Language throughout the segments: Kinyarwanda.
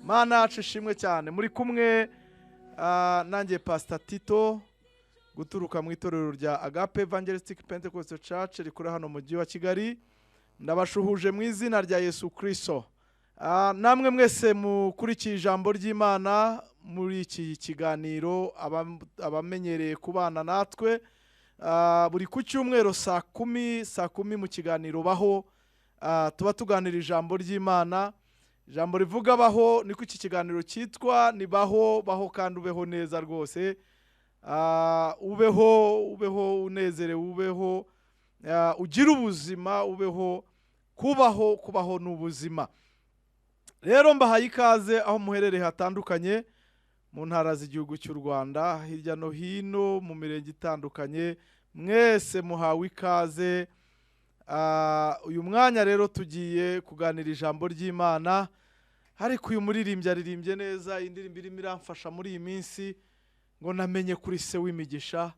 Mana yacu ishimwe cyane. Muri kumwe nanjye Pastor Tito guturuka mu itorero rya Agape Evangelistic Pentecostal Church rikora hano mu mujyi wa Kigali. Ndabashuhuje mu izina rya Yesu Kristo. Namwe mwese mukurikiye ijambo ry'Imana muri iki kiganiro abamenyereye kubana natwe buri ku cyumweru saa kumi mu kiganiro baho tuba tuganira ijambo ry'Imana. Ijambo rivuga baho niko iki kiganiro cyitwa, ni baho kandi ubeho neza rwose. Ubeho unezerewe, ubeho ugira ubuzima, ubeho kubaho n'ubuzima. Rero mbahaye ikaze aho muherereye hatandukanye mu ntara z'igihugu cy'u Rwanda, hirya no hino mu mirenge itandukanye, mwese muhawe ikaze. Uyu mwanya rero tugiye kuganira ijambo ry'Imana, ariko uyu muririmbyi aririmbye neza, indirimbo irimo iramfasha muri iyi minsi ngo namenye kuri se w'imigisha.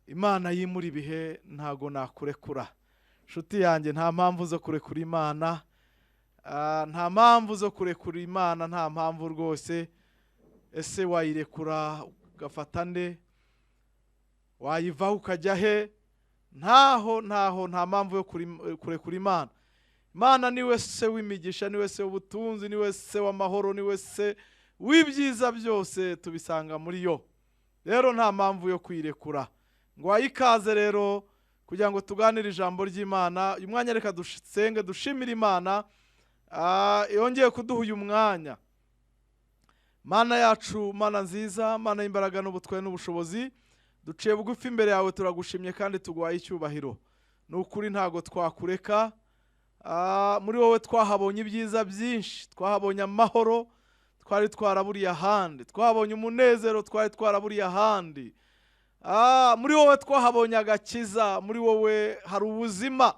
Imana yimura ibihe ntago nakurekura. Nshuti yanjye, nta mpamvu zo kurekura Imana, nta mpamvu zo kurekura Imana, nta mpamvu rwose. Ese wayirekura ugafata nde? Wayivaho ukajya he? Nta mpamvu yo kurekura Imana. Imana niwe se w'imigisha, niwe se w'ubutunzi, niwe se w'amahoro, niwe se w'ibyiza byose tubisanga muri yo. Rero nta mpamvu yo kuyirekura. Ngo wayikaze rero kugira ngo tuganire ijambo ry'Imana. Uyu mwanya reka dusenge dushimire Imana yongeye kuduha uyu mwanya. Mana yacu, Mana nziza, Mana y'imbaraga n'ubutware n'ubushobozi, duciye bugufi imbere yawe, turagushimye kandi tuguhaye icyubahiro. Nukuri ntago twakureka. Muri wowe twahabonye ibyiza byinshi, twahabonye amahoro twari twaraburiye ahandi, twahabonye umunezero twari twaraburiye ahandi. Muri wowe twahabonye agakiza, muri wowe hari ubuzima,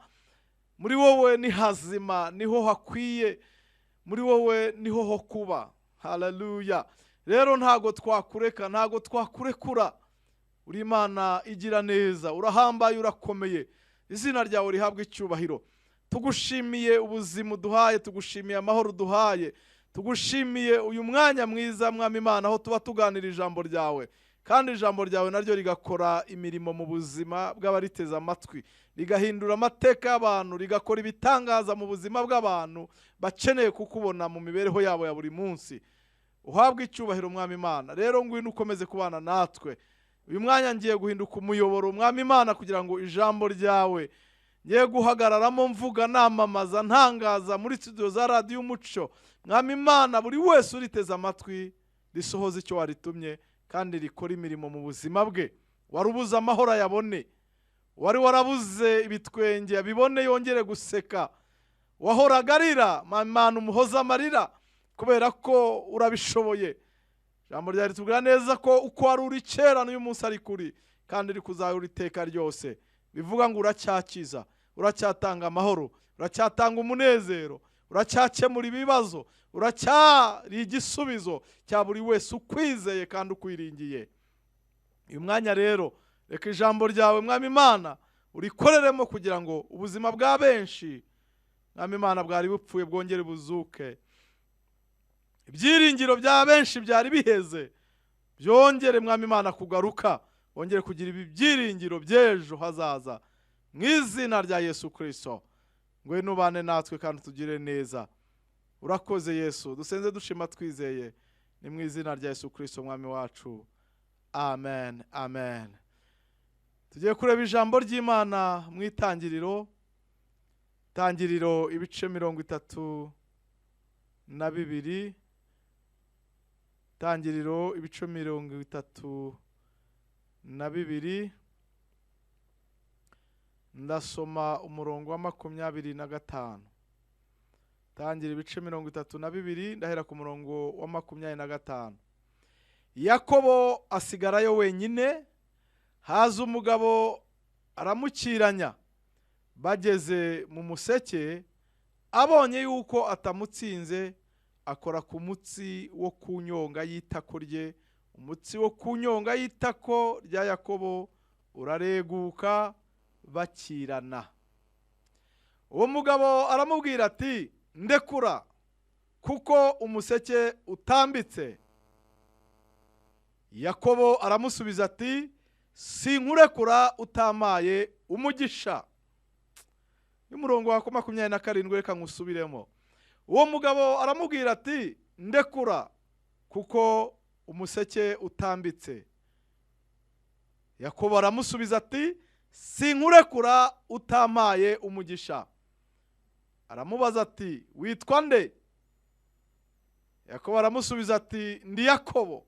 muri wowe ni hazima, niho hakwiye, muri wowe niho ho kuba. Haleluya. Rero ntago twakureka, ntago twakurekura. Uri Imana igira neza, urahambaye, urakomeye. Izina ryawe rihabwe icyubahiro. Tugushimiye ubuzima duhaye, tugushimiye amahoro duhaye, tugushimiye uyu mwanya mwiza Mwami Imana aho tuba tuganira ijambo ryawe, kandi ijambo ryawe naryo rigakora imirimo mu buzima bw'abariteze amatwi, rigahindura amateka y'abantu, rigakora ibitangaza mu buzima bw'abantu bakeneye kukubona mu mibereho yabo ya buri munsi. Uhabwe icyubahiro Mwami Imana. Rero ngwino ukomeze kubana natwe. Uyu mwanya ngiye guhinduka umuyoboro Mwami Imana, kugira ngo ijambo ryawe ngiye guhagararamo mvuga, namamaza, ntangaza muri studio za Radio Umucyo. Mwami Imana, buri wese uriteze amatwi risohoza icyo waritumye kandi rikora imirimo mu buzima bwe. Warubuze amahoro yabone, wari warabuze ibitwenge abibone, yongere guseka. Wahoraga arira, Mwami Imana umuhoza amarira, kubera ko urabishoboye. Ijambo ryawe ritubwira neza ko uko wari uri kera n'uyu munsi ari kuri, kandi rikuzahora iteka ryose. Bivuga ngo uracyakiza, uracyatanga amahoro, uracyatanga umunezero, uracyakemura ibibazo, uracyari igisubizo cya buri wese ukwizeye kandi ukwiringiye. Uyu mwanya rero reka ijambo ryawe Mwami Imana urikoreremo, kugira ngo ubuzima bwa benshi Mwami Imana bwari bupfuye bwongere buzuke. Ibyiringiro bya benshi byari biheze byongere Mwami Imana kugaruka, wongere kugira ibi byiringiro by'ejo hazaza. Mu izina rya Yesu Kristo, ngwino ubane natwe kandi tugire neza. Urakoze Yesu, dusenze dushima twizeye, ni mu izina rya Yesu Kristo Mwami wacu. Amen, amen. Tugiye kureba ijambo ry'Imana mu Itangiriro ibice 32. Itangiriro ibice 32. Ndasoma umurongo wa 25. Itangiriro ibice 32, ndahera ku murongo wa 25. Yakobo asigarayo wenyine, haza umugabo aramukiranya. Bageze mu museke, abonye yuko atamutsinze, akora ku mutsi wo kunyonga y'itako rye. Umutsi wo kunyonga y'itako rya Yakobo urareguka, bakirana. Uwo mugabo aramubwira ati, ndekura. kuko umuseke utambitse. Yakobo aramusubiza ati sinkurekura utamaye umugisha. Umurongo wa 27 reka ngusubiremo. Uwo mugabo aramubwira ati ndekura kuko umuseke utambitse. Yakobo aramusubiza ati sinkurekura utamaye umugisha. Aramubaza ati witwa nde? Yakobo aramusubiza ati ndi Yakobo.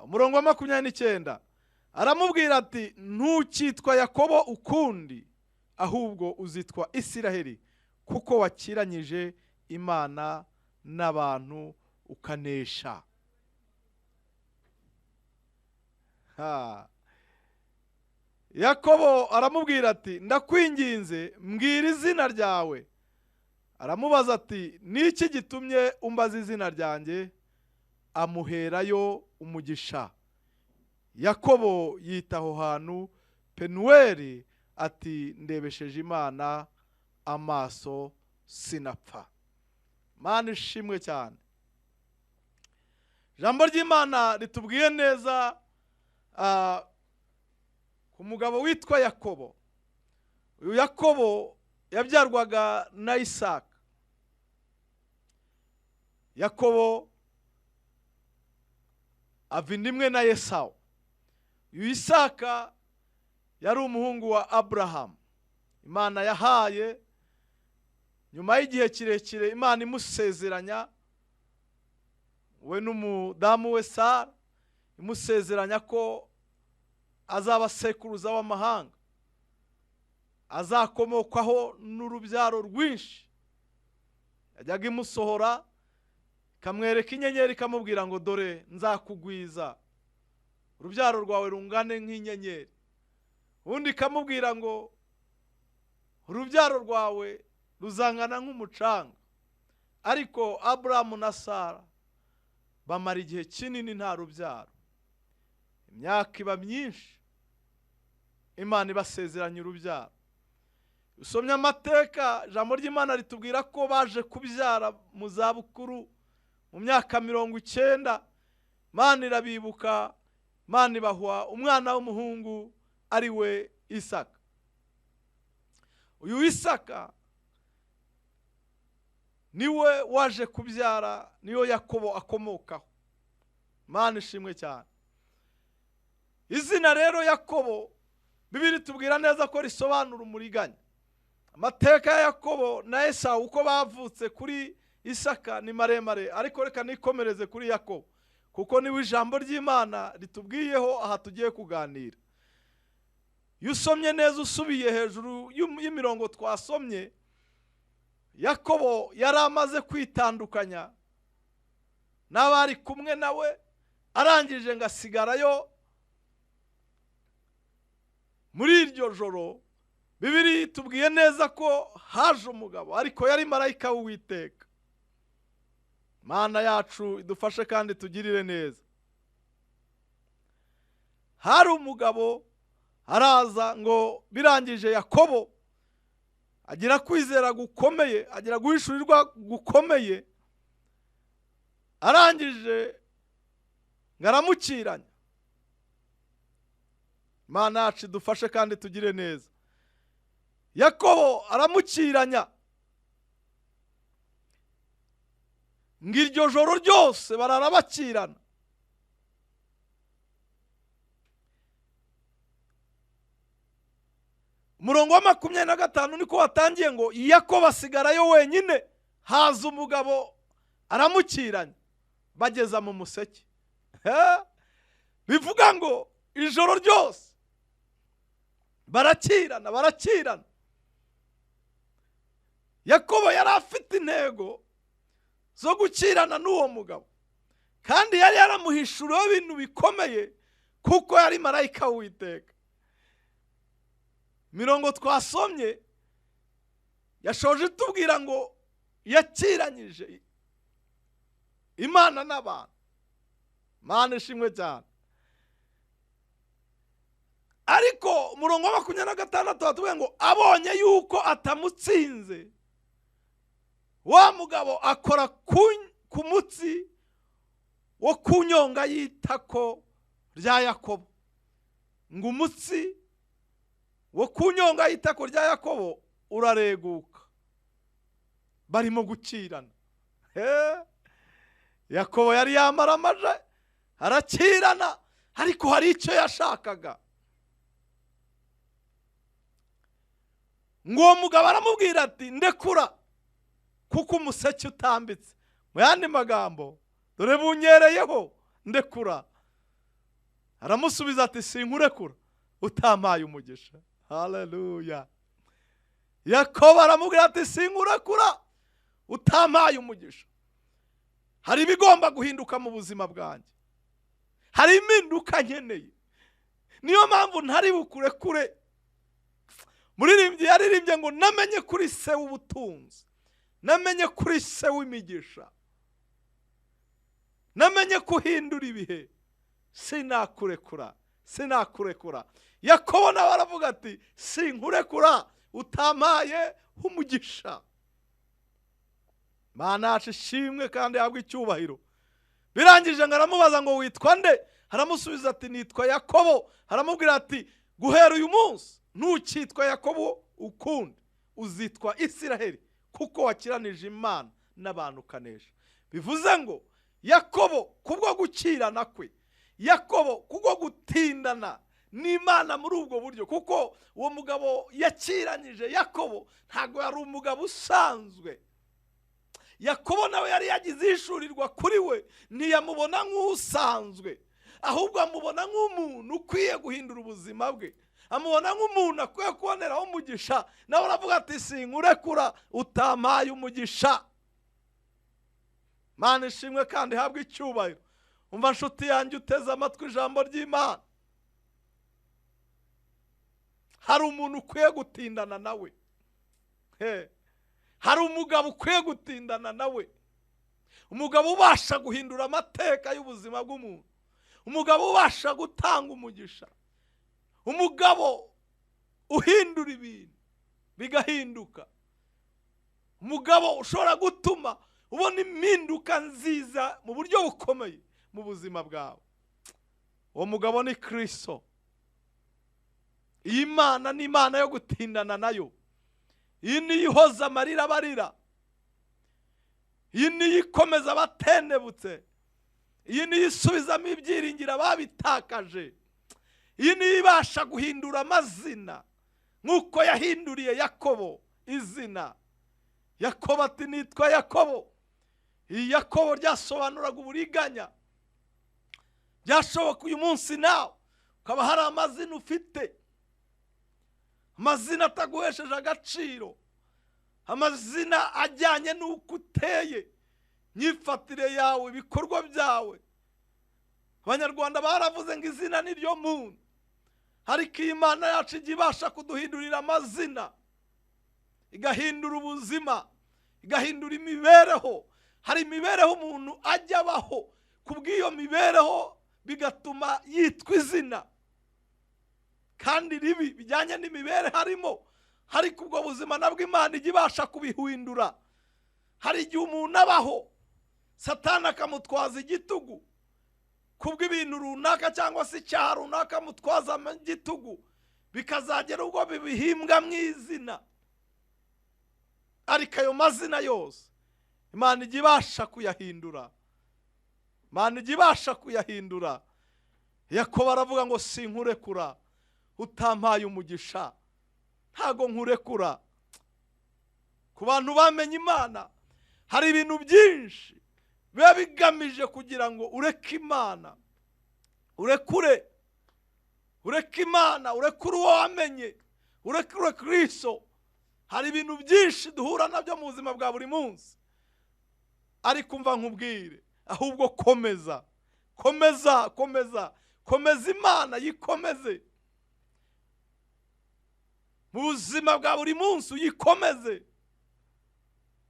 Umurongo wa 29 aramubwira ati ntukitwa Yakobo ukundi, ahubwo uzitwa Isiraheli, kuko wakiranyije Imana n'abantu ukanesha. Yakobo aramubwira ati ndakwinginze mbwira izina ryawe. Aramubaza ati niki gitumye umbaza izina ryanjye? Amuherayo umugisha. Yakobo yitaho hantu Penueli ati ndebesheje Imana amaso sinapfa. Mana ishimwe cyane. Jambo ry'Imana ritubwiye neza ku mugabo witwa Yakobo. Uyu Yakobo yabyarwaga na Isaka. Yakobo avindimwe na Yesawu. Uyu Isaka yari umuhungu wa Abraham. Imana yahaye nyuma y'igihe kirekire Imana imusezeranya we n'umudamu we Sara, imusezeranya ko azaba sekuruza w'amahanga, azakomokwaho n'urubyaro rwinshi. Yajyaga imusohora kamwereka inyenyeri kamubwira ngo dore nzakugwiza, urubyaro rwawe rungane nk'inyenyeri. Undi kamubwira ngo urubyaro rwawe ruzangana nk'umucanga. Ariko Abrahamu na Sara bamara igihe kinini nta rubyaro. Imyaka iba myinshi, Imana ibasezeranya urubyaro. Usomye amateka, ijambo ry'Imana ritubwira ko baje kubyara mu zabukuru mu myaka 90. Imana irabibuka, Imana ibahwa umwana w'umuhungu ari we Isaka. Uyu Isaka niwe waje kubyara, niyo Yakobo akomokaho. Imana ishimwe cyane. Izina rero Yakobo Bibiri tubwira neza ko risobanura umuriganya. Amateka ya Yakobo na Esawu uko bavutse kuri Isaka ni maremare, ariko reka nikomereze kuri Yakobo kuko niwe ijambo ry'Imana ritubwiyeho aha tugiye kuganira. Yusomye neza usubiye hejuru y'imirongo twasomye, Yakobo yari amaze kwitandukanya n'abari kumwe nawe, arangije ngasigarayo. Muri iryo joro Bibiri tubwiye neza ko haje umugabo, ariko yari marayika w'Uwiteka. Mana yacu idufashe kandi tugirire neza. Hari umugabo araza ngo birangije Yakobo agira kwizera gukomeye, agira guhishurirwa gukomeye, arangije ngaramukiranya. Mana yacu idufashe kandi tugire neza. Yakobo aramukiranya, ngiryo joro ryose bararabakirana. Umurongo wa 25 niko watangiye ngo Yakobo asigarayo wenyine, haza umugabo aramukiranya, bageza mu museke. Bivuga ngo ijoro ryose barakirana. Yakobo yari afite intego zo gukirana n'uwo mugabo, kandi yari yaramuhishuriyeho ibintu bikomeye kuko yari marayika w'Uwiteka. Mirongo twasomye yashoje tubwira ngo yakiranyije Imana n'abantu. Mana ishimwe cyane. Ariko umurongo wa 26 atubwira ngo abonye yuko atamutsinze wa mugabo akora ku mutsi wo kunyonga y'itako rya Yakobo, ngo umutsi wo kunyonga y'itako rya Yakobo urareguka, barimo gukirana. Yakobo yari yamaramaje arakirana, ariko hari icyo yashakaga. ngo uwo mugabo aramubwira ati ndekura kuko umuseke utambitse. Mu yandi magambo, dore bunyereyeho, ndekura. Aramusubiza ati sinkurekura utampaye umugisha. Haleluya. Yakobo aramubwira ati sinkurekura utampaye umugisha. Hari ibigomba guhinduka mu buzima bwanjye, hari impinduka nkeneye, niyo mpamvu ntari bukurekure. Muririmbyi yaririmbye ngo namenye kuri se w'ubutunzi, namenye kuri se w'imigisha, namenye kuhindura ibihe, sinakurekura, sinakurekura. Yakobo nawe aravuga ati sinkurekura utampaye umugisha. Mana yacu ishimwe kandi ahabwe icyubahiro. Birangije ngo aramubaza ngo witwa nde? Aramusubiza ati nitwa Yakobo. Aramubwira ati guhera uyu munsi ntukitwa Yakobo ukundi, uzitwa Isiraheli, kuko wakiranije Imana n'abantu ukanesha. Bivuze ngo Yakobo kubwo gukirana kwe, Yakobo kubwo gutindana n'Imana muri ubwo buryo, kuko uwo mugabo yakiranyije Yakobo ntago yari umugabo usanzwe. Yakobo nawe yari yagize ishurirwa kuri we, ntiyamubona nk'usanzwe, ahubwo amubona nk'umuntu ukwiye guhindura ubuzima bwe, amubona nk'umuntu akwiye kuboneraho umugisha. Nawe aravuga ati sinkurekura utampaye umugisha. Mana ishimwe kandi habwe icyubahiro. Umva nshuti yanjye uteze amatwi ijambo ry'Imana, hari umuntu ukwiye gutindana nawe. Hari umugabo ukwiye gutindana nawe, umugabo ubasha guhindura amateka y'ubuzima bw'umuntu, umugabo ubasha gutanga umugisha, umugabo uhindura ibintu bigahinduka, umugabo ushobora gutuma ubona impinduka nziza mu buryo bukomeye mu buzima bwawe. Uwo mugabo ni Kristo. Iyi Mana ni Imana yo gutindana nayo. Iyi niyo ihoza amarira barira, iyi niyo ikomeza abatendebutse, iyi niyo isubizamo ibyiringiro ababitakaje, iyi niyo ibasha guhindura amazina nk'uko yahinduriye Yakobo izina. Yakobo ati nitwa Yakobo. Iyi Yakobo ryasobanuraga uburiganya. Byashoboka uyu munsi nawe ukaba hari amazina ufite, amazina ataguhesheje agaciro, amazina ajyanye n'uko uteye, nyifatire yawe, ibikorwa byawe. Abanyarwanda baravuze ngo izina ni ryo muntu, ariko Imana yacu ijya ibasha kuduhindurira amazina, igahindura ubuzima, igahindura imibereho. Hari imibereho umuntu ajya abaho, kubw'iyo mibereho bigatuma yitwa izina kandi ribi bijyanye n'imibereho harimo, ariko ubwo buzima nabwo Imana ijya ibasha kubihindura. Hari igihe umuntu abaho, Satani akamutwaza igitugu kubw'ibintu runaka cyangwa se icyaha runaka amutwaza igitugu, bikazagera ubwo bibihimbwa mu izina, ariko ayo mazina yose Imana ijya ibasha kuyahindura. Imana ijya ibasha kuyahindura. Yakobo aravuga ngo sinkurekura utampaye umugisha. Ntago nkurekura. Ku bantu bamenye Imana, hari ibintu byinshi biba bigamije kugira ngo ureke Imana, ureke Imana, urekure uwo wamenye, urekure Kristo. Hari ibintu byinshi duhura nabyo mu buzima bwa buri munsi, ariko umva nkubwire, ahubwo komeza Imana, yikomeze mu buzima bwa buri munsi, uyikomeze,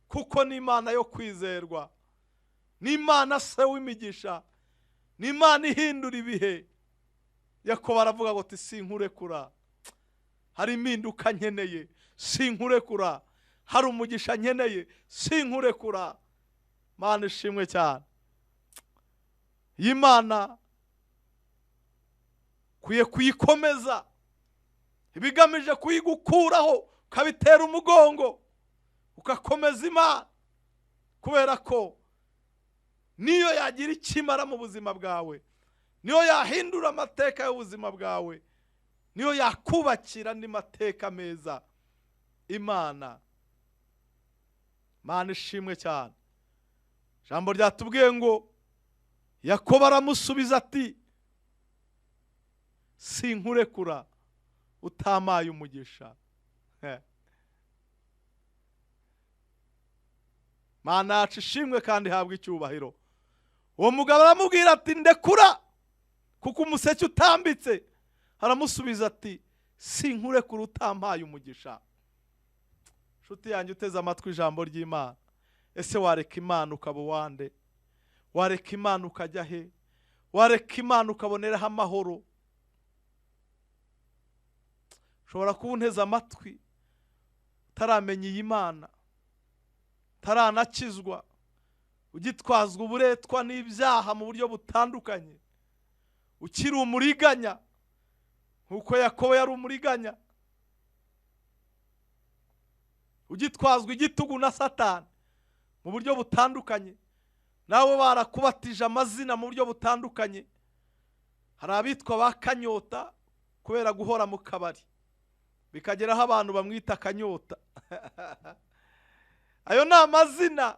kuko ni Imana yo kwizerwa, ni Imana se w'imigisha, ni Imana ihindura ibihe. Yakobo aravuga ngo sinkurekura, hari impinduka nkeneye, sinkurekura. hari umugisha nkeneye, sinkurekura. Mana ishimwe cyane. Iyi Mana kuye kuyikomeza, ibigamije kuyigukuraho ukabitera umugongo, ugakomeza Imana, kubera ko niyo yagira ikimara mu buzima bwawe, niyo yahindura amateka y'ubuzima bwawe, niyo yakubakira andi mateka meza. Imana, Mana ishimwe cyane. Ijambo ryatubwiye ngo Yakobo aramusubiza ati sinkurekura utamaye umugisha. Mana yacu ishimwe kandi habwa icyubahiro. Uwo mugabo aramubwira ati ndekura kuko umuseke utambitse. Aramusubiza ati sinkurekura utampaye umugisha. Nshuti yanjye uteze amatwi ijambo ry'Imana, ese wareka Imana ukaba wande? Wareka Imana ukajya he? Wareka Imana ukaboneraho amahoro? Ushobora kuba unteze amatwi utaramenya iyi Mana, utaranakizwa, ugitwazwa uburetwa n'ibyaha mu buryo butandukanye, ukiri umuriganya nkuko Yakobo yari umuriganya, ugitwazwa igitugu na Satani mu buryo butandukanye. Nawe barakubatije amazina mu buryo butandukanye. Hari abitwa ba Kanyota kubera guhora mu kabari, bikageraho abantu bamwita Kanyota. Ayo ni amazina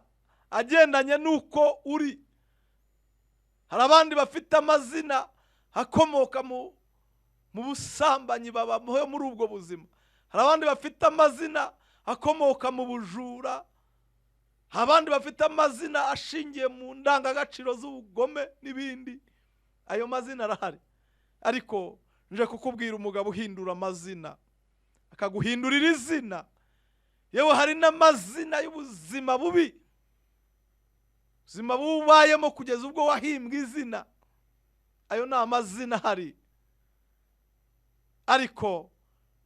agendanye nuko uri. Hari abandi bafite amazina akomoka mu busambanyi, baba muri ubwo buzima. Hari abandi bafite amazina akomoka mu bujura. Abandi bafite amazina ashingiye mu ndangagaciro z'ubugome n'ibindi. Ayo mazina arahari. Ariko nje kukubwira umugabo uhindura amazina, akaguhindurira izina. Yewe hari n'amazina y'ubuzima bubi, ubuzima bubayemo kugeza ubwo wahimbwa izina. Ayo ni amazina ahari. Ariko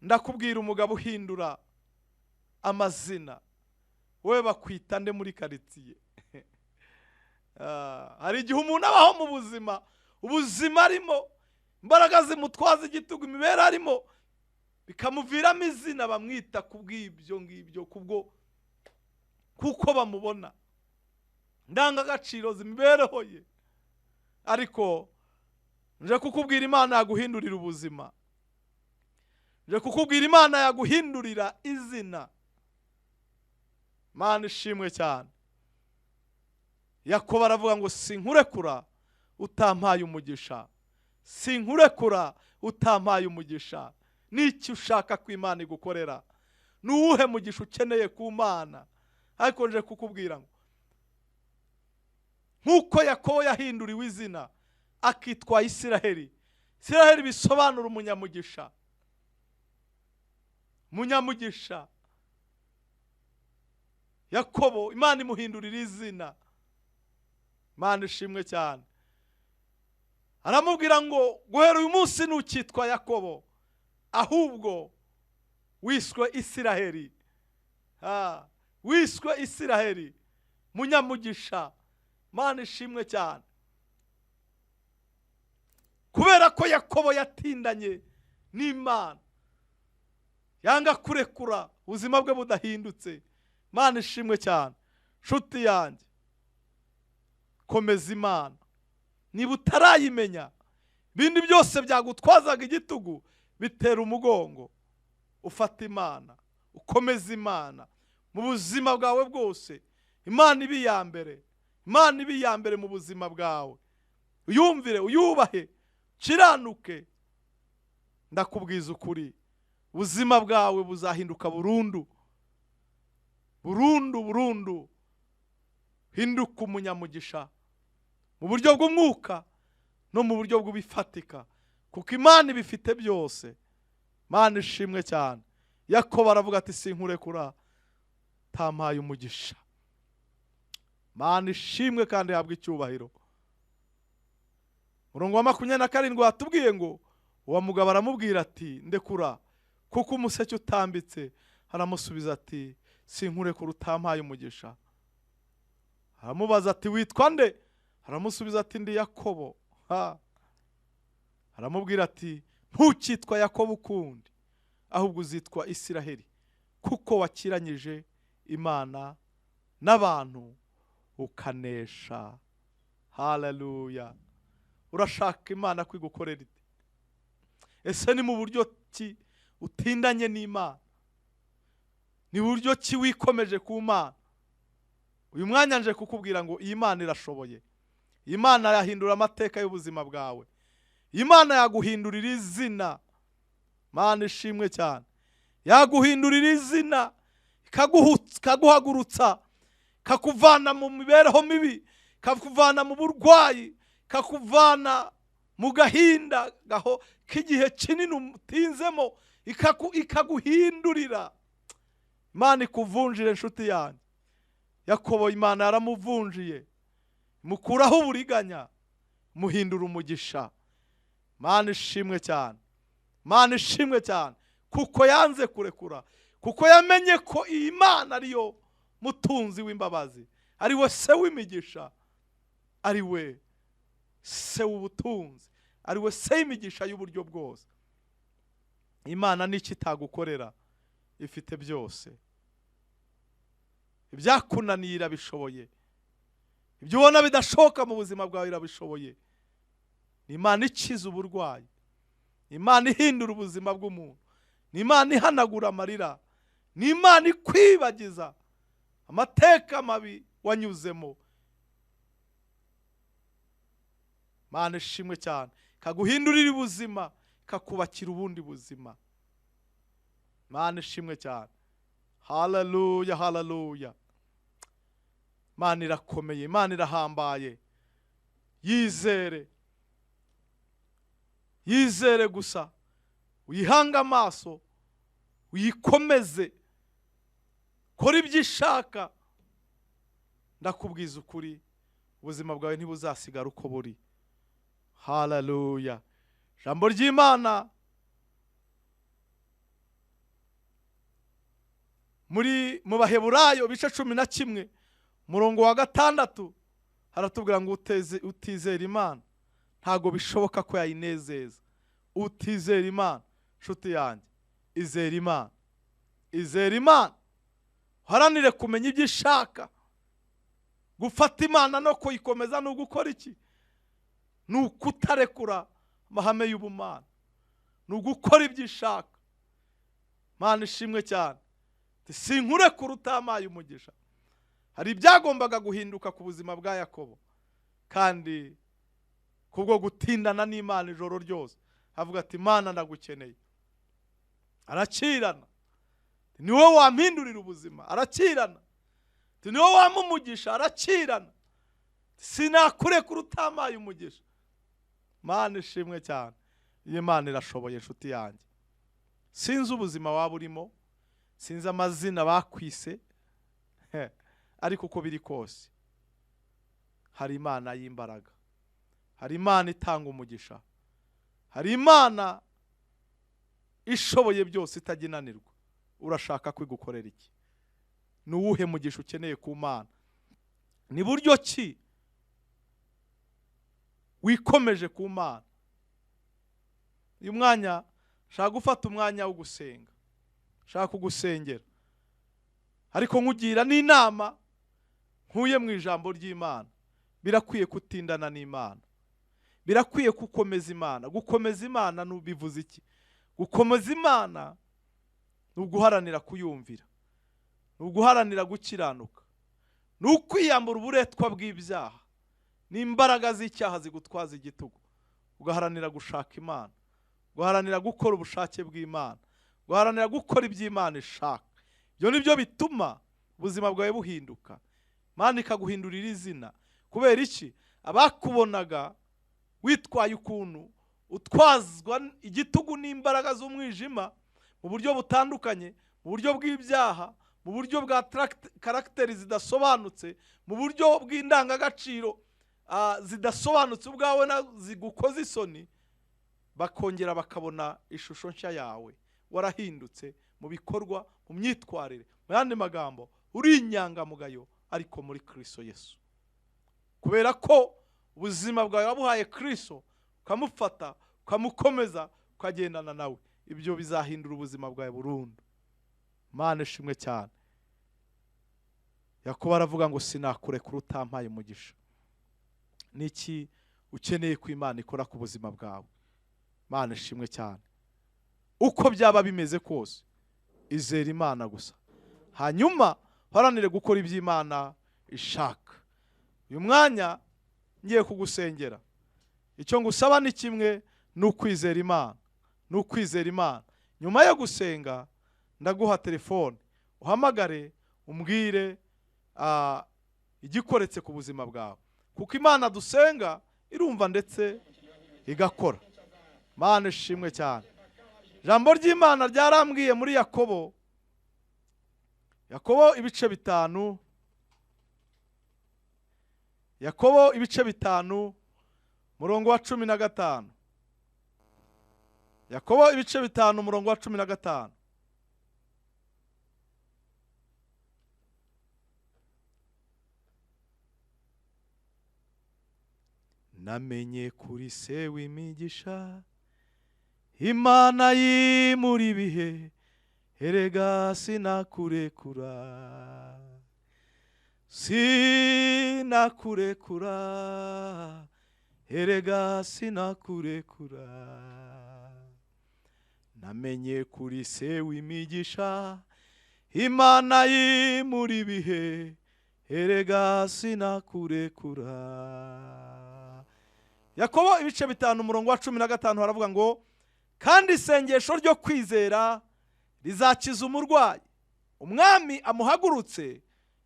ndakubwira umugabo uhindura amazina. Wewe bakwita nde muri karitsiye? Hari igihe umuntu abaho mu buzima, ubuzima arimo, imbaraga zimutwaza igitugu, imibere arimo, bikamuviramo izina bamwita kubw'ibyo ngibyo, kuko bamubona ndangagaciro z'imibereho ye. Ariko nje kukubwira Imana yaguhindurira ubuzima. Nje kukubwira Imana yaguhindurira izina. Mana ishimwe cyane. Yakobo aravuga ngo sinkurekura utampaye umugisha, sinkurekura utampaye umugisha. Niki ushaka ko Imana igukorera? Nuwuhe mugisha ukeneye ku Mana? Ariko nje kukubwira ngo nkuko Yakobo yahinduriwe izina akitwa Isiraheli. Isiraheli bisobanura umunyamugisha. Munyamugisha. Yakobo Imana imuhindurira izina. Mana ishimwe cyane. Aramubwira ngo guhera uyu munsi ntukitwa Yakobo, ahubwo wiswe Isiraheli. Wiswe Isiraheli, munyamugisha. Mana ishimwe cyane. Kubera ko Yakobo yatindanye n'Imana, yanga kurekura ubuzima bwe budahindutse. Mana ishimwe cyane. Nshuti yanjye, komeza Imana. Niba utarayimenya, ibindi byose byagutwazaga igitugu bitera umugongo. Ufata Imana, ukomeza Imana mu buzima bwawe bwose. Imana ibi ya mbere. Imana ibi ya mbere mu buzima bwawe. Uyumvire, uyubahe, kiranuke. Ndakubwiza ukuri, ubuzima bwawe buzahinduka burundu. Burundu. Hinduka umunyamugisha mu buryo bw'umwuka no mu buryo bw'ubifatika, kuko Imana ibifite byose. Mana ishimwe cyane. Yakobo aravuga ati sinkurekura tampaye umugisha. Mana ishimwe kandi habwa icyubahiro. Murongo wa 27 watubwiye ngo uwo mugabo aramubwira ati ndekura kuko umuseke utambitse. Aramusubiza ati sinkurekura utampaye umugisha. Aramubaza ati witwa nde? Aramusubiza ati ndi Yakobo. Aramubwira ati ntukitwa Yakobo ukundi, ahubwo uzitwa Isiraheli, kuko wakiranyije Imana n'abantu ukanesha. Haleluya. Urashaka Imana kwigukorera ite? Ese ni mu buryo ki utindanye n'Imana? Ni buryo ki wikomeje ku Mana? Uyu mwanya nje kukubwira ngo iyi Mana irashoboye. Imana yahindura amateka y'ubuzima bwawe. Imana yaguhindurira izina. Mana ishimwe cyane. Yaguhindurira izina, ikaguhagurutsa, kakuvana mu mibereho mibi, kakuvana mu burwayi, kakuvana mu gahinda gaho k'igihe kinini utinzemo, ikaguhindurira. Imana ikuvunjire inshuti yanjye. Yakobo Imana yaramuvunjiye, mukuraho uburiganya, muhindura umugisha. Mana ishimwe cyane. Mana ishimwe cyane, kuko yanze kurekura, kuko yamenye ko iyi Mana ariyo mutunzi w'imbabazi, ari we se w'imigisha, ari we se w'ubutunzi, ari we se y'imigisha y'uburyo bwose. Imana n'iki itagukorera? Ifite byose. Ibyakunaniye irabishoboye, ibyo ubona bidashoboka mu buzima bwawe irabishoboye. Ni Imana ikiza uburwayi, ni Imana ihindura ubuzima bw'umuntu, ni Imana ihanagura amarira, ni Imana ikwibagiza amateka mabi wanyuzemo. Mana ishimwe cyane, kaguhindurira ubuzima, kakubakira ubundi buzima. Mana ishimwe cyane. Haleluya, haleluya. Mana irakomeye, Imana irahambaye. Yizere, yizere gusa, uyihanga amaso, uyikomeze, kora ibyo ishaka. Ndakubwiza ukuri, ubuzima bwawe ntibuzasigara uko buri. Haleluya. Jambo ry'Imana mu Baheburayo bice 11 murongo wa 6 haratubwira ngo utizera Imana ntago bishoboka ko yayinezeza. Utizera Imana nshuti yanjye, izera Imana, izera Imana, haranire kumenya ibyo ishaka. Gufata Imana no kuyikomeza no gukora iki? Ni ukutarekura amahame y'ubumana, ni ugukora ibyo ishaka. Mana ishimwe cyane, sinkurekura utamaye umugisha. Hari ibyagombaga guhinduka ku buzima bwa Yakobo, kandi kubwo gutindana n'Imana ijoro ryose avuga ati Mana ndagukeneye. Arakirana, ni wowe wampindurira ubuzima. Arakirana, ni wowe wamumugisha. Arakirana, sinakurekura utamaye umugisha. Mana ishimwe cyane. Iyi Mana irashoboye nshuti yanjye. Sinzi ubuzima waba urimo, sinzi amazina bakwise, ariko uko biri kose hari Imana y'imbaraga, hari Imana itanga umugisha, hari Imana ishoboye byose itaginanirwa. Urashaka kwigukorera iki? Ni uwuhe mugisha ukeneye ku Mana? Ni buryo ki wikomeje ku Mana? Uyu mwanya shaka gufata umwanya wo gusenga, shaka kugusengera, ariko nkugira n'inama nkuye mu ijambo ry'Imana. Birakwiye kutindana n'Imana, birakwiye gukomeza Imana. Gukomeza Imana bivuze iki? Gukomeza Imana ni uguharanira kuyumvira, ni uguharanira gukiranuka, ni ukwiyambura uburetwa bw'ibyaha n'imbaraga z'icyaha zigutwaza igitugu, ugaharanira gushaka Imana, guharanira gukora ubushake bw'Imana, guharanira gukora iby'Imana ishaka. Ibyo nibyo bituma ubuzima bwawe buhinduka. Imana ikaguhindurira izina. Kubera iki? Abakubonaga witwaye ukuntu utwazwa igitugu n'imbaraga z'umwijima mu buryo butandukanye, mu buryo bw'ibyaha, mu buryo bwa karagiteri zidasobanutse, mu buryo bw'indangagaciro zidasobanutse ubwawe na zigukoze isoni, bakongera bakabona ishusho nshya yawe. Warahindutse mu bikorwa, mu myitwarire, mu yandi magambo uri inyangamugayo ariko muri Kristo Yesu, kubera ko ubuzima bwawe wabuhaye Kristo, ukamufata ukamukomeza ukagendana nawe, ibyo bizahindura ubuzima bwawe burundu. Imana ishimwe cyane. Yakobo aravuga ngo sinakurekura utampaye umugisha. Niki ukeneye ko Imana ikora ku buzima bwawe? Imana ishimwe cyane. Uko byaba bimeze kose izera Imana gusa, hanyuma haranire gukora iby'Imana ishaka. Uyu mwanya ngiye kugusengera, icyo ngusaba ni kimwe, ni ukwizera Imana, ni ukwizera Imana. Nyuma yo gusenga ndaguha telefone, uhamagare umbwire igikoretse ku buzima bwawe, kuko Imana dusenga irumva ndetse igakora. Imana ishimwe cyane. Ijambo ry'Imana ryarambwiye muri Yakobo ibice 5, Yakobo ibice 5 murongo wa 15. Yakobo ibice 5 murongo wa 15. Namenye kuri se w'imigisha, Imana y'imuri bihe, erega sinakurekura, sinakurekura, erega sinakurekura. Namenye kuri se w'imigisha, Imana y'imuri bihe, erega sinakurekura. Yakobo ibice 5 umurongo wa 15 haravuga ngo kandi isengesho ryo kwizera rizakiza umurwayi, umwami amuhagurutse,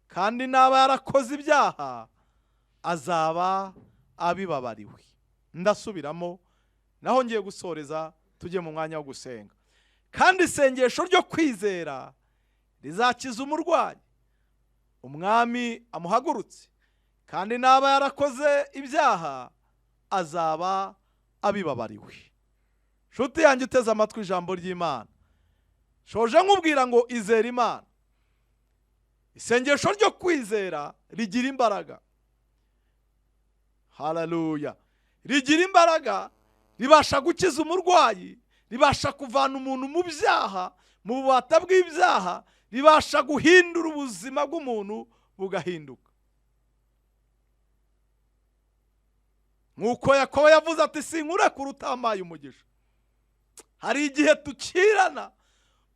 kandi naba yarakoze ibyaha azaba abibabariwe. Ndasubiramo naho ngiye gusoreza, tujye mu mwanya wo gusenga. Kandi isengesho ryo kwizera rizakiza umurwayi, umwami amuhagurutse, kandi naba yarakoze ibyaha azaba abibabariwe. Nshuti yanjye uteze amatwi ijambo ry'Imana, shoje nkubwira ngo izera Imana. Isengesho ryo kwizera rigira imbaraga. Haleluya. Rigira imbaraga, ribasha gukiza umurwayi, ribasha kuvana umuntu mu byaha, mu bubata bw'ibyaha, ribasha guhindura ubuzima bw'umuntu bugahinduka. Nkuko Yakobo yavuze ati sinkurekura utampaye umugisha. Hari igihe tukirana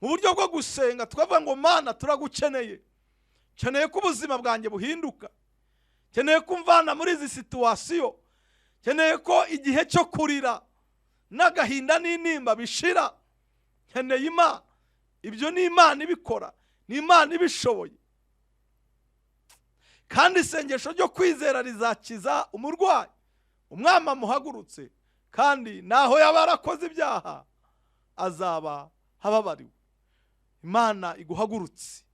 mu buryo bwo gusenga tukavuga ngo Mana turagukeneye, keneye ko ubuzima bwanjye buhinduka, keneye kumvana muri izi situwasiyo, keneye ko igihe cyo kurira n'agahinda n'intimba bishira, keneye Imana. Ibyo ni Imana ibikora, ni Imana ibishoboye. Kandi isengesho ryo kwizera rizakiza umurwayi, umwami amuhagurutse, kandi naho yaba yarakoze ibyaha azaba hababariwe. Imana iguhagurutse,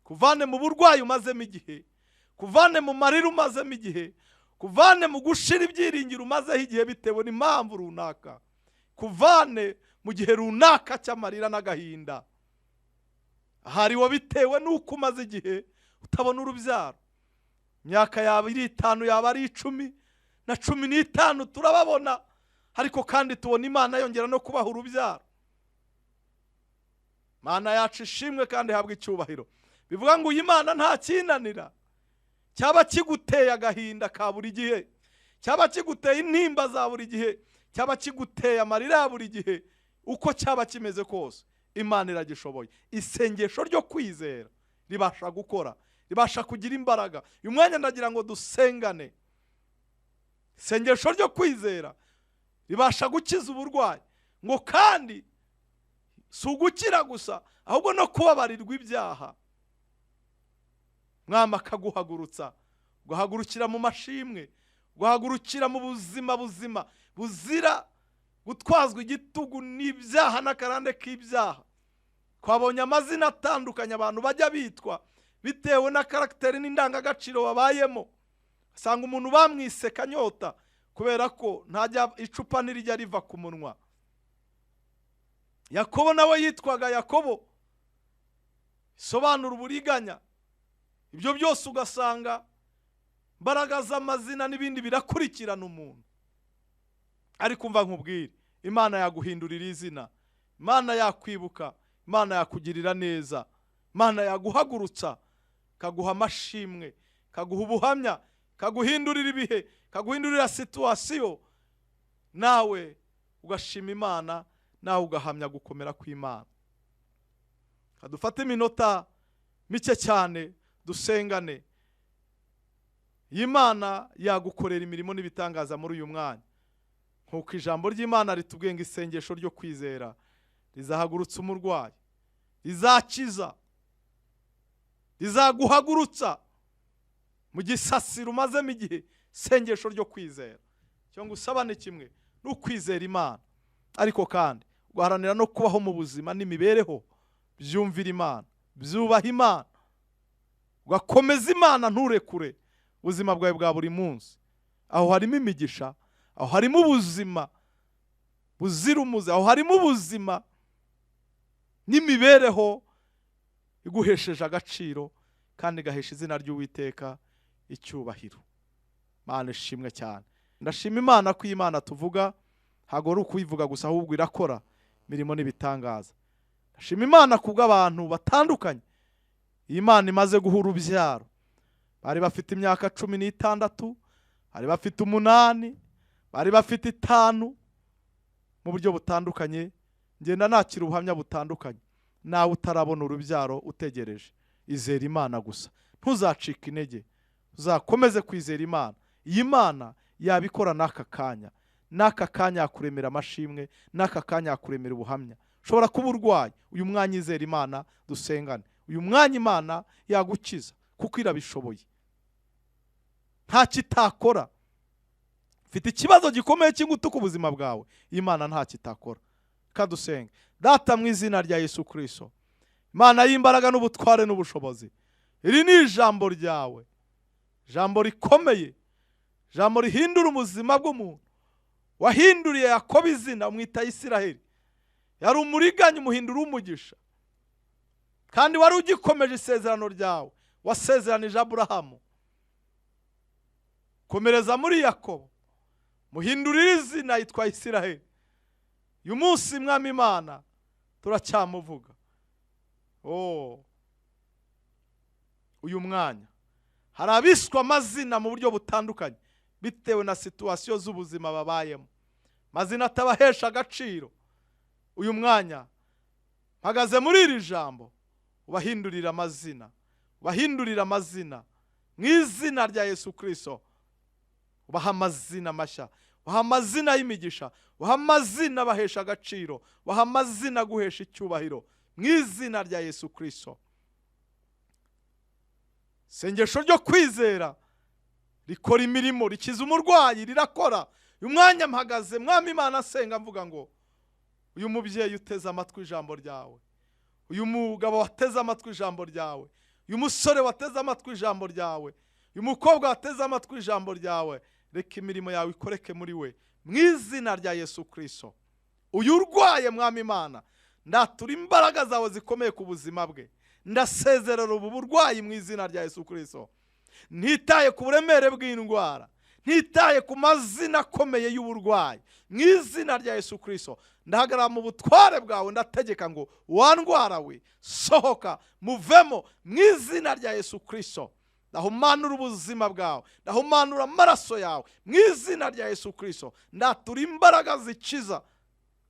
kuvane mu burwayi umazemo igihe, kuvane mu marira umazemo igihe, kuvane mu gushira ibyiringiro umazeho igihe bitewe n'impamvu runaka, kuvane mu gihe runaka cy'amarira n'agahinda. Hari wabitewe n'uko umaze igihe utabona urubyaro. Imyaka yaba ari 5, yaba ari 10 na 15 turababona, ariko kandi tubona Imana yongera no kubaha urubyaro. Mana yacu ishimwe kandi habwa icyubahiro. Bivuga ngo Imana nta kinanira. Cyaba kiguteye agahinda ka buri gihe, cyaba kiguteye intimba za buri gihe, cyaba kiguteye amarira ya buri gihe, uko cyaba kimeze kose Imana iragishoboye. Isengesho ryo kwizera ribasha gukora, ribasha kugira imbaraga. Uyu mwanya ndagira ngo dusengane. Isengesho ryo kwizera ribasha gukiza uburwayi, ngo kandi si ugukira gusa, ahubwo no kubabarirwa ibyaha. Mwama akaguhagurutsa, guhagurukira mu mashimwe, guhagurukira mu buzima buzira gutwazwa igitugu n'ibyaha n'akarande k'ibyaha. Twabonye amazina atandukanye abantu bajya bitwa bitewe na karakteri n'indangagaciro babayemo. Asanga umuntu bamwise Kanyota kubera ko ntajya icupa ntirijya riva ku munwa. Yakobo nawe yitwaga Yakobo isobanura uburiganya. Ibyo byose ugasanga imbaraga z'amazina n'ibindi birakurikirana umuntu. Ariko umva nkubwire, Imana yaguhindurira izina, Imana yakwibuka, Imana yakugirira neza, Imana yaguhagurutsa, kaguha amashimwe, kaguha ubuhamya, kaguhindurira ibihe, kaguhindurira situasiyo, nawe ugashima Imana, nawe ugahamya gukomera kw'Imana. Kadufate iminota mike cyane dusengane. Imana yagukorera imirimo n'ibitangaza muri uyu mwanya. Nkuko ijambo ry'Imana ritubwiye ngo isengesho ryo kwizera rizahagurutsa umurwayi, rizakiza, rizaguhagurutsa mu gisasiro umazemo igihe. Isengesho ryo kwizera cyo ngusaba ni kimwe, n'ukwizera Imana, ariko kandi guharanira no kubaho mu buzima n'imibereho byumvira Imana, byubaha Imana, ugakomeza Imana nturekure ubuzima bwawe bwa buri munsi. Aho harimo imigisha, aho harimo ubuzima buzira umuze, aho harimo ubuzima n'imibereho iguhesheje agaciro kandi igahesha izina ry'Uwiteka icyubahiro. Mana ishimwe cyane. Ndashima Imana ko Imana tuvuga ntago ari ukuyivuga gusa, ahubwo irakora imirimo n'ibitangaza. Ndashima Imana kubw'abantu batandukanye Imana imaze guha urubyaro. Bari bafite imyaka 16, bari bafite 8, bari bafite 5, mu buryo butandukanye. Ngenda nakira ubuhamya butandukanye. Nawe utarabona urubyaro utegereje, izera Imana gusa, ntuzacika intege, uzakomeze kwizera Imana. Iyi Mana yabikora n'aka kanya, n'aka kanya yakuremera amashimwe, n'aka kanya yakuremera ubuhamya. Ushobora kuba urwaye, uyu mwanya izera Imana dusengane. Uyu mwanya Imana yagukiza kuko irabishoboye, nta kitakora. Ufite ikibazo gikomeye cy'ingutu ku buzima bwawe, Imana nta kitakora. Kadusenge. Data mu izina rya Yesu Kristo, Imana y'imbaraga n'ubutware n'ubushobozi, iri ni ijambo ryawe, ijambo rikomeye, ijambo rihindura ubuzima bw'umuntu. Wahinduriye Yakobo izina umwita Isiraheli, yari umuriganya umuhindura umugisha, kandi wari ugikomeje isezerano ryawe wasezeranije Aburahamu. Komereza muri Yakobo, muhindurire izina yitwa Isiraheli. Uyu munsi Mwami Imana turacyamuvuga. Uyu mwanya hari abiswa amazina mu buryo butandukanye bitewe na situasiyo z'ubuzima babayemo, mazina atabahesha agaciro. Uyu mwanya mpagaze muri iri jambo, ubahindurira amazina, ubahindurira amazina mu izina rya Yesu Kristo. Ubaha amazina mashya, ubaha amazina y'imigisha, ubaha amazina bahesha agaciro, ubaha amazina guhesha icyubahiro mu izina rya Yesu Kristo. Isengesho ryo kwizera rikora imirimo, rikiza umurwayi, rirakora. Uyu mwanya mpagaze Mwami Imana asenga mvuga ngo uyu mubyeyi uteze amatwi ijambo ryawe, uyu mugabo wateze amatwi ijambo ryawe, uyu musore wateze amatwi ijambo ryawe, uyu mukobwa wateze amatwi ijambo ryawe, reka imirimo yawe ikoreke muri we mu izina rya Yesu Kristo. Uyu urwaye Mwami Imana, ndatura imbaraga zawe zikomeye ku buzima bwe. Ndasezerera ubu burwayi mu izina rya Yesu Kristo. Ntitaye ku buremere bw'indwara, ntitaye ku mazina akomeye y'uburwayi, mu izina rya Yesu Kristo ndahagarara mu butware bwawe, ndategeka ngo wandwara we sohoka, muvemo mu izina rya Yesu Kristo. Ndahumanura ubuzima bwawe, ndahumanura amaraso yawe mu izina rya Yesu Kristo. Ndatura imbaraga zikiza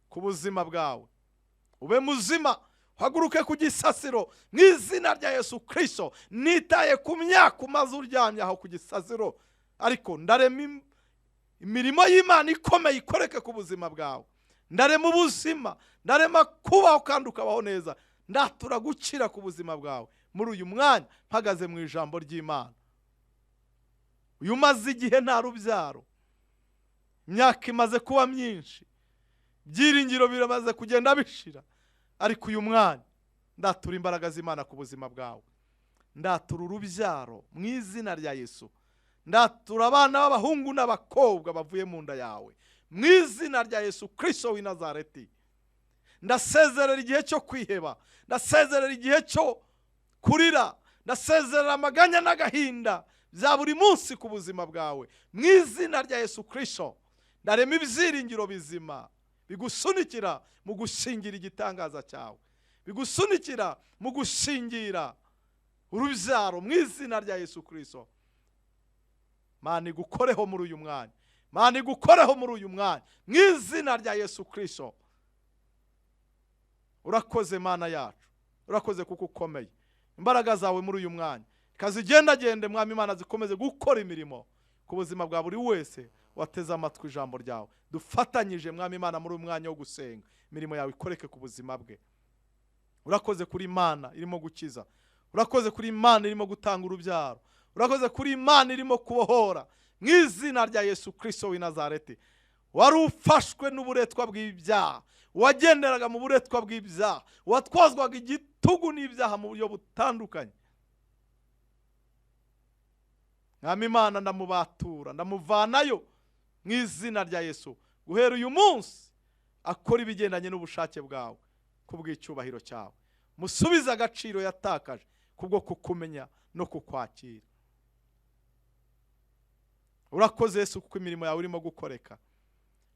ku buzima bwawe, ube muzima, haguruke ku gisasiro mu izina rya Yesu Kristo. Nitaye ku myaka umaze uryamye aho ku gisasiro, ariko ndarema imirimo y'Imana ikomeye ikoreke ku buzima bwawe. Ndarema ubuzima, ndarema kubaho kandi ukabaho neza. Ndatura gukira ku buzima bwawe muri uyu mwanya mpagaze mu ijambo ry'Imana. Uyu maze igihe nta rubyaro, imyaka imaze kuba myinshi, byiringiro biramaze kugenda bishira, ariko uyu mwanya ndatura imbaraga z'Imana ku buzima bwawe. Ndatura urubyaro mu izina rya Yesu. Ndatura abana b'abahungu n'abakobwa bavuye mu nda yawe mu izina rya Yesu Kristo w'i Nazareti. Ndasezerera igihe cyo kwiheba, ndasezerera igihe cyo kurira, ndasezerera amaganya n'agahinda bya buri munsi ku buzima bwawe mu izina rya Yesu Kristo. Ndarema ibyiringiro bizima bigusunikira mu gushingira igitangaza cyawe, bigusunikira mu gushingira urubyaro mu izina rya Yesu Kristo. Mana igukoreho muri uyu mwanya, Mana igukoreho muri uyu mwanya mu izina rya Yesu Kristo. Urakoze Mana yacu, urakoze kuko ukomeye. Imbaraga zawe muri uyu mwanya kazigendagende Mwami Imana, zikomeze gukora imirimo ku buzima bwa buri wese wateze amatwi ijambo ryawe. Dufatanyije Mwami Imana muri uyu mwanya wo gusenga, imirimo yawe ikoreke ku buzima bwe. Urakoze kuri Imana irimo gukiza, urakoze kuri Imana irimo gutanga urubyaro, urakoze kuri Imana irimo kubohora mu izina rya Yesu Kristo w'i Nazareti. Wari ufashwe n'uburetwa bw'ibyaha, wagenderaga mu buretwa bw'ibyaha, watwazwaga igitugu n'ibyaha mu buryo butandukanye. Mwami Imana ndamubatura, ndamuvanayo mu izina rya Yesu. Guhera uyu munsi akora ibigendanye n'ubushake bwawe kubw'icyubahiro cyawe. Musubize agaciro yatakaje kubwo kukumenya no kukwakira. Urakoze Yesu kuko imirimo yawe irimo gukoreka.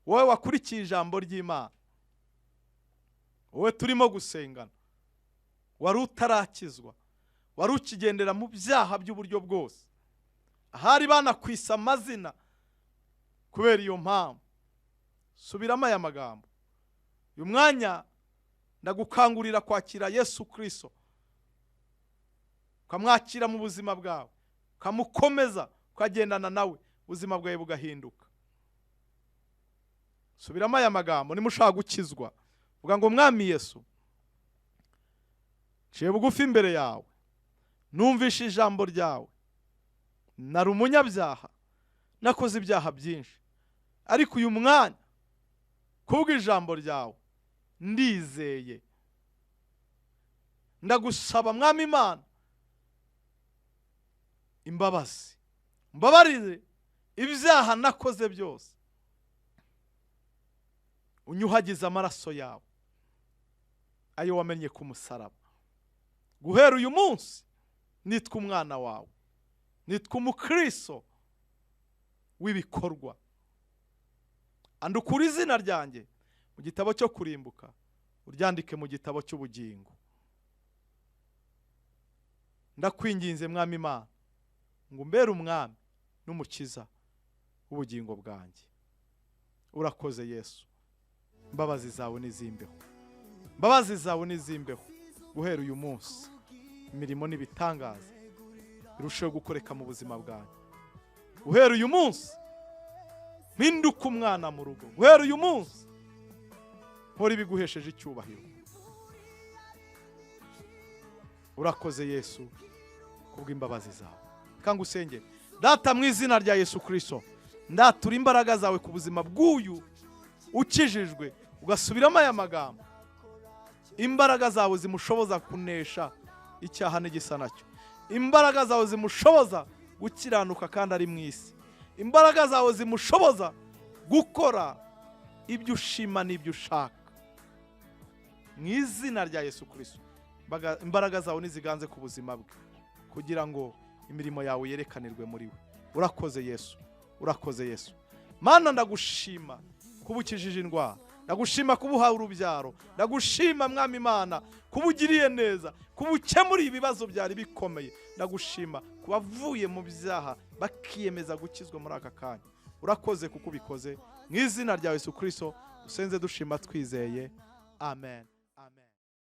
Wowe wakurikiye ijambo ry'Imana, wowe turimo gusengana, wari utarakizwa, wari ukigendera mu byaha by'uburyo bwose, ahari banakwisa amazina kubera iyo mpamvu, subiramo aya magambo. Uyu mwanya ndagukangurira kwakira Yesu Kristo, ukamwakira mu buzima bwawe, ukamukomeza, ukagendana nawe, ubuzima bwawe bugahinduka. Subiramo aya magambo nimushaka gukizwa. Vuga ngo Mwami Yesu, nciye bugufi imbere yawe, numvishe ijambo ryawe, nari umunyabyaha, nakoze ibyaha byinshi, ariko uyu mwanya kubw'ijambo ryawe ndizeye. Ndagusaba Mwami Imana imbabazi, mbabarire ibyaha nakoze byose, unyuhagize amaraso yawe ayo wamenye ku musaraba. Guhera uyu munsi nitwa umwana wawe, nitwa umukristo w'ibikorwa. Andukura izina ryanjye mu gitabo cyo kurimbuka, uryandike mu gitabo cy'ubugingo. Ndakwinginze Mwami Imana ngo umbere umwami n'umukiza w'ubugingo bwanjye. Urakoze Yesu, imbabazi zawe nizimbeho, imbabazi zawe nizimbeho. Guhera uyu munsi imirimo n'ibitangaza birusheho gukoreka mu buzima bwanjye. Guhera uyu munsi mpinduka umwana mu rugo. Guhera uyu munsi nkora ibiguhesheje icyubahiro. Urakoze Yesu kubw'imbabazi zawe. Kanga usengere. Data mu izina rya Yesu Kristo, ndatura imbaraga zawe ku buzima bw'uyu ukijijwe, ugasubiramo aya magambo. Imbaraga zawe zimushoboza kunesha icyaha n'igisa nacyo. Imbaraga zawe zimushoboza gukiranuka kandi ari mu isi. Imbaraga zawe zimushoboza gukora ibyo ushima n'ibyo ushaka. Mu izina rya Yesu Kristo, imbaraga zawe niziganze ku buzima bwe kugira ngo imirimo yawe yerekanirwe muri we. Urakoze Yesu, urakoze Yesu. Mana ndagushima kuba ukijije indwara, ndagushima kuba uhawe urubyaro, ndagushima Mwami Imana kuba ugiriye neza, kuba ukemuriye ibibazo byari bikomeye, ndagushima kuba avuye mu byaha bakiyemeza gukizwa muri aka kanya. Urakoze kuko ubikoze mu izina rya Yesu Kristo, usenze dushima twizeye. Amen.